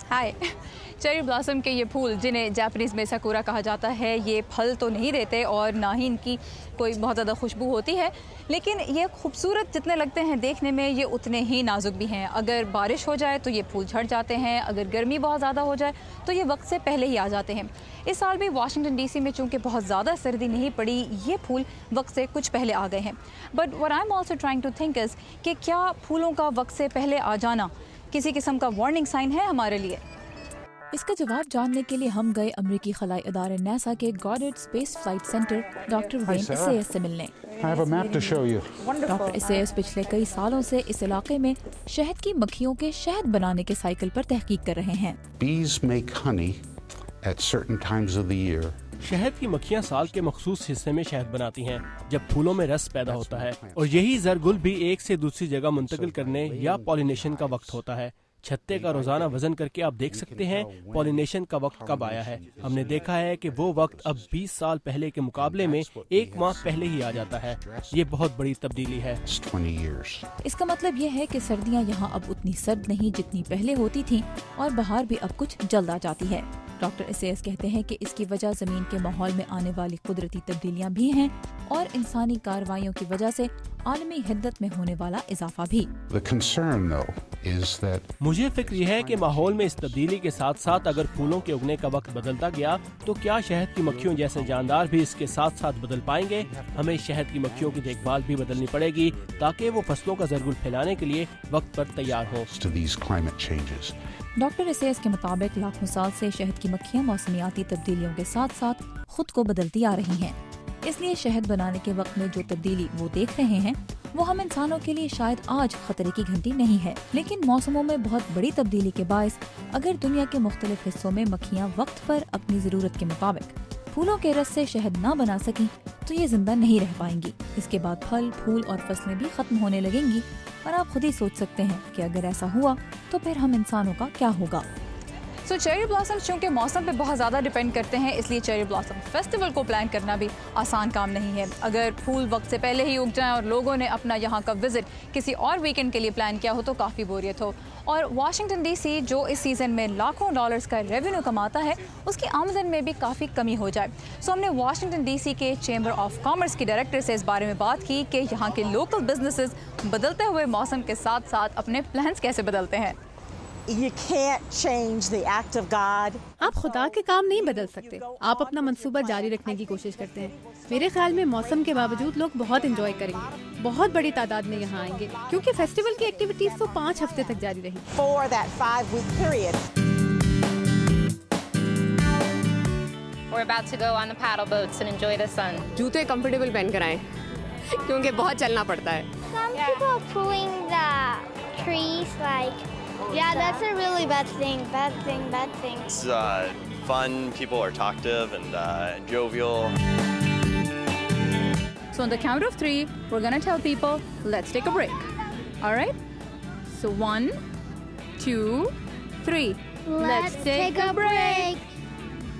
हाय। Cherry blossom के ये फूल, जिन्हें जापानीज़ में साकुरा कहा जाता है, ये फल तो नहीं देते और ना ही इनकी कोई बहुत ज़्यादा खुशबू होती है, लेकिन ये खूबसूरत जितने लगते हैं देखने में, ये उतने ही नाजुक भी हैं। अगर बारिश हो जाए तो ये फूल झड़ जाते हैं, अगर गर्मी बहुत ज़्यादा हो जाए तो ये वक्त से पहले ही आ जाते हैं। इस साल भी वाशिंगटन डीसी में चूँकि बहुत ज़्यादा सर्दी नहीं पड़ी, ये फूल वक्त से कुछ पहले आ गए हैं। But what I am also trying to think is कि क्या फूलों का वक्त से पहले आ जाना किसी किस्म का वार्निंग साइन है हमारे लिए? इसका जवाब जानने के लिए हम गए अमेरिकी खलाई इदारे नासा के Goddard space flight centre doctor Wayne Esaias से मिलने। डॉक्टर इसेयस पिछले कई सालों से इस इलाके में शहद की मक्खियों के शहद बनाने के साइकिल पर तहकीक कर रहे हैं। Bees make honey at certain times of the year. शहद की मक्खियाँ साल के मखसूस हिस्से में शहद बनाती हैं, जब फूलों में रस पैदा होता है, और यही ज़रगुल भी एक से दूसरी जगह मुंतकिल करने या पॉलिनेशन का वक्त होता है। छत्ते का रोजाना वजन करके आप देख सकते हैं पॉलिनेशन का वक्त कब आया है। हमने देखा है कि वो वक्त अब 20 साल पहले के मुकाबले में 1 माह पहले ही आ जाता है। ये बहुत बड़ी तब्दीली है। इसका मतलब ये है कि सर्दियाँ यहाँ अब उतनी सर्द नहीं जितनी पहले होती थी, और बहार भी अब कुछ जल्द आ जाती है। डॉक्टर इसेयस कहते हैं कि इसकी वजह जमीन के माहौल में आने वाली कुदरती तब्दीलियाँ भी हैं और इंसानी कार्रवाइयों की वजह से आलमी हिद्दत में होने वाला इजाफा भी। मुझे फिक्र यह है कि माहौल में इस तब्दीली के साथ साथ अगर फूलों के उगने का वक्त बदलता गया तो क्या शहद की मक्खियों जैसे जानदार भी इसके साथ साथ बदल पाएंगे। हमें शहद की मक्खियों की देखभाल भी बदलनी पड़ेगी ताकि वो फसलों का ज़रगुल फैलाने के लिए वक्त पर तैयार हो। डॉक्टर इसेयस के मुताबिक लाखों साल से शहद की मक्खियाँ मौसमियाती तब्दीलियों के साथ साथ खुद को बदलती आ रही हैं। इसलिए शहद बनाने के वक्त में जो तब्दीली वो देख रहे हैं वो हम इंसानों के लिए शायद आज खतरे की घंटी नहीं है, लेकिन मौसमों में बहुत बड़ी तब्दीली के बायस अगर दुनिया के मुख्तलिफ हिस्सों में मक्खियाँ वक्त पर अपनी जरूरत के मुताबिक फूलों के रस से शहद न बना सकें तो ये जिंदा नहीं रह पाएंगी। इसके बाद फल, फूल और फसलें भी खत्म होने लगेंगी, और आप खुद ही सोच सकते हैं कि अगर ऐसा हुआ तो फिर हम इंसानों का क्या होगा। चेरी ब्लॉसम चूँकि मौसम पे बहुत ज़्यादा डिपेंड करते हैं, इसलिए चेरी ब्लॉसम फेस्टिवल को प्लान करना भी आसान काम नहीं है। अगर फूल वक्त से पहले ही उग जाएं और लोगों ने अपना यहाँ का विजिट किसी और वीकेंड के लिए प्लान किया हो तो काफ़ी बोरियत हो। और वाशिंगटन डीसी जो इस सीज़न में लाखों डॉलर्स का रेवेन्यू कमाता है, उसकी आमदन में भी काफ़ी कमी हो जाए। हमने वाशिंगटन डीसी के चेंबर ऑफ कॉमर्स की डायरेक्टर से इस बारे में बात की कि यहाँ के लोकल बिजनेसेस बदलते हुए मौसम के साथ साथ अपने प्लान्स कैसे बदलते हैं। You can't change the act of God. आप खुदा के काम नहीं बदल सकते, आप अपना मंसूबा जारी रखने की कोशिश करते हैं। मेरे ख्याल में मौसम के बावजूद लोग बहुत एंजॉय करेंगे, बहुत बड़ी तादाद में यहाँ आएंगे, क्योंकि फेस्टिवल की एक्टिविटीज तो 5 हफ्ते तक जारी रही। For that 5-week period. We're about to go on the paddle boats and enjoy the sun. जूते कंफर्टेबल पहन कर आए, क्योंकि बहुत चलना पड़ता है। Some people are pulling the trees like. Yeah, that's a really bad thing. Bad thing. It's fun. People are talkative and jovial. So on the count of 3, we're gonna tell people, let's take a break. All right? So 1, 2, 3. Let's take a break.